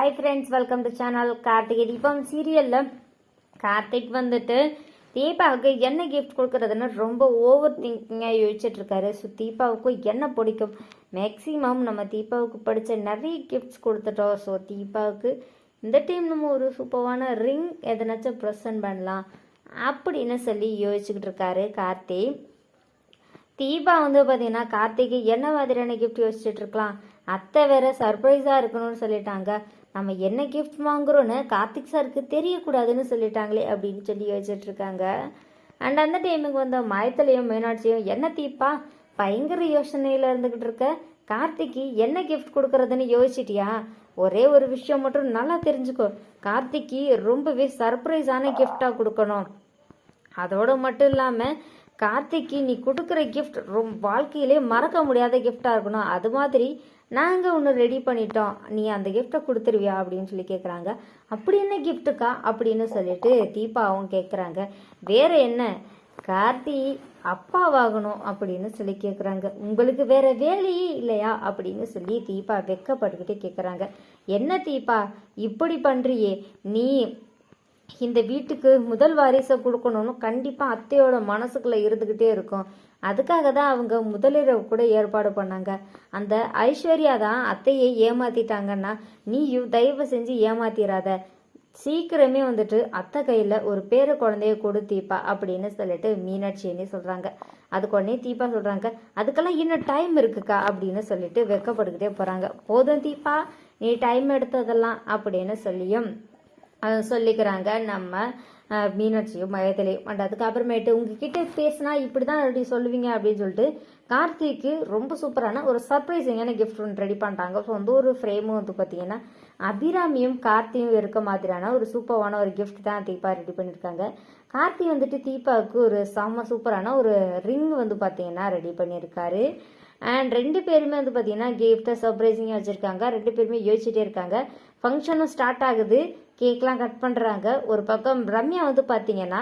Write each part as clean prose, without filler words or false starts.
Hi friends, welcome to channel Karthigai Deepam சீரியலில் கார்த்திக் வந்துட்டு தீபாவுக்கு என்ன கிஃப்ட் கொடுக்குறதுன்னு ரொம்ப ஓவர் திங்கிங்காக யோசிச்சுட்ருக்காரு. ஸோ தீபாவுக்கு என்ன பிடிக்கும், மேக்ஸிமம் நம்ம தீபாவுக்கு படித்த நிறைய கிஃப்ட்ஸ் கொடுத்துட்டோம். ஸோ தீபாவுக்கு இந்த டைம் நம்ம ஒரு சூப்பரான ரிங் எதனாச்சும் ப்ரெசன்ட் பண்ணலாம் அப்படின்னு சொல்லி யோசிச்சுக்கிட்டு இருக்காரு கார்த்திக். தீபா வந்து பார்த்தீங்கன்னா கார்த்திக்கு என்ன மாதிரியான கிஃப்ட் யோசிச்சுட்டு இருக்கலாம். அத்தை வேற சர்ப்ரைஸாக இருக்கணும்னு சொல்லிட்டாங்க. நம்ம என்ன கிஃப்ட் வாங்குறோன்னு கார்த்திக் சாருக்கு தெரியக்கூடாதுன்னு சொல்லிட்டாங்களே அப்படின்னு சொல்லி யோசிச்சுட்டு இருக்காங்க. அண்ட் அந்த டைமுக்கு வந்த மயத்திலையும் மீனாட்சியும் என்ன தீபா பயங்கர யோசனையில் இருந்துக்கிட்டு இருக்க, கார்த்திக்கு என்ன கிஃப்ட் கொடுக்கறதுன்னு யோசிச்சிட்டியா? ஒரே ஒரு விஷயம் மட்டும் நல்லா தெரிஞ்சுக்கோ, கார்த்திக்கு ரொம்பவே சர்ப்ரைஸான கிஃப்டாக கொடுக்கணும். அதோடு மட்டும் இல்லாமல் கார்த்திக்கு நீ கொடுக்குற கிஃப்ட் வாழ்க்கையிலே மறக்க முடியாத கிஃப்டாக இருக்கணும். அது மாதிரி நாங்கள் ஒன்று ரெடி பண்ணிட்டோம், நீ அந்த கிஃப்டை கொடுத்துருவியா அப்படின்னு சொல்லி கேட்குறாங்க. அப்படி என்ன கிஃப்ட்டுக்கா அப்படின்னு சொல்லிட்டு தீபாவும் கேட்குறாங்க. வேற என்ன, கார்த்தி அப்பாவாகணும் அப்படின்னு சொல்லி கேட்குறாங்க. உங்களுக்கு வேற வேலையே இல்லையா அப்படின்னு சொல்லி தீபா வெக்கப்பட்டுக்கிட்டே கேட்குறாங்க. என்ன தீபா இப்படி பண்ணுறியே, நீ இந்த வீட்டுக்கு முதல் வாரிசை கொடுக்கணும்னு கண்டிப்பாக அத்தையோட மனசுக்குள்ளே இருந்துக்கிட்டே இருக்கும். அதுக்காக தான் அவங்க முதலிரவு கூட ஏற்பாடு பண்ணாங்க. அந்த ஐஸ்வர்யா தான் அத்தையை ஏமாத்திட்டாங்கன்னா நீயும் தயவு செஞ்சு ஏமாத்திராத. சீக்கிரமே வந்துட்டு அத்தை கையில் ஒரு பேர குழந்தைய கொடுத்தீப்பா அப்படின்னு சொல்லிட்டு மீனாட்சின்னு சொல்கிறாங்க. அதுக்கு உடனே தீபா சொல்கிறாங்க, அதுக்கெல்லாம் இன்னும் டைம் இருக்குக்கா அப்படின்னு சொல்லிட்டு வெக்கப்படுக்கிட்டே போகிறாங்க. போதும் தீபா, நீ டைம் எடுத்ததெல்லாம் அப்படின்னு சொல்லிக்கிறாங்க நம்ம மீனாட்சியும் மயத்திலையும். அண்ட் அதுக்கப்புறமேட்டு உங்ககிட்ட பேசினா இப்படி தான் ரெடி சொல்லுவீங்க அப்படின்னு சொல்லிட்டு கார்த்திக்கு ரொம்ப சூப்பரான ஒரு சர்ப்ரைசிங்கான கிஃப்ட் ஒன்று ரெடி பண்ணிட்டாங்க. ஸோ வந்து ஒரு ஃப்ரேமும் வந்து பார்த்தீங்கன்னா அபிராமியும் கார்த்தியும் இருக்க மாதிரியான ஒரு சூப்பரான ஒரு கிஃப்ட் தான் தீபா ரெடி பண்ணியிருக்காங்க. கார்த்தி வந்துட்டு தீபாவுக்கு ஒரு சூப்பரான ஒரு ரிங் வந்து பார்த்தீங்கன்னா ரெடி பண்ணியிருக்காரு. அண்ட் ரெண்டு பேருமே வந்து பார்த்தீங்கன்னா கிஃப்டை சர்ப்ரைசிங்காக வச்சுருக்காங்க. ரெண்டு பேருமே யோசிச்சுட்டே இருக்காங்க. ஃபங்க்ஷனும் ஸ்டார்ட் ஆகுது, கேக்லாம் கட் பண்ணுறாங்க. ஒரு பக்கம் ரம்யா வந்து பார்த்தீங்கன்னா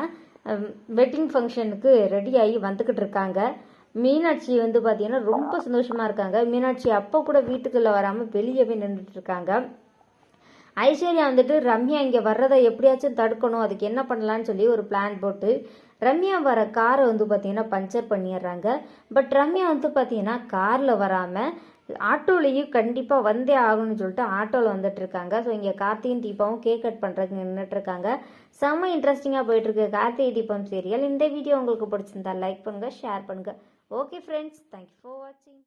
வெட்டிங் ஃபங்க்ஷனுக்கு ரெடி ஆகி வந்துக்கிட்டு இருக்காங்க. மீனாட்சி வந்து பார்த்தீங்கன்னா ரொம்ப சந்தோஷமாக இருக்காங்க. மீனாட்சி அப்போ கூட வீட்டுக்குள்ளே வராமல் வெளியவே நின்றுட்டு இருக்காங்க. ஐஸ்வர்யா வந்துட்டு ரம்யா இங்கே வர்றதை எப்படியாச்சும் தடுக்கணும், அதுக்கு என்ன பண்ணலான்னு சொல்லி ஒரு பிளான் போட்டு ரம்யா வர காரை வந்து பார்த்தீங்கன்னா பஞ்சர் பண்ணிடுறாங்க. பட் ரம்யா வந்து பார்த்தீங்கன்னா காரில் வராமல் ஆட்டோலையும் கண்டிப்பாக வந்தே ஆகணும்னு சொல்லிட்டு ஆட்டோவில் வந்துட்டு இருக்காங்க. ஸோ இங்கே கார்த்தியும் தீபாவும் கேக் கட் பண்ணுறதுக்கு நின்றுட்டு இருக்காங்க. செம்ம இன்ட்ரெஸ்டிங்காக போயிட்டுருக்கு கார்த்திகை தீபம் சீரியல். இந்த வீடியோ உங்களுக்கு பிடிச்சிருந்தா லைக் பண்ணுங்கள், ஷேர் பண்ணுங்கள். ஓகே ஃப்ரெண்ட்ஸ், தேங்க்யூ ஃபார் வாட்சிங்.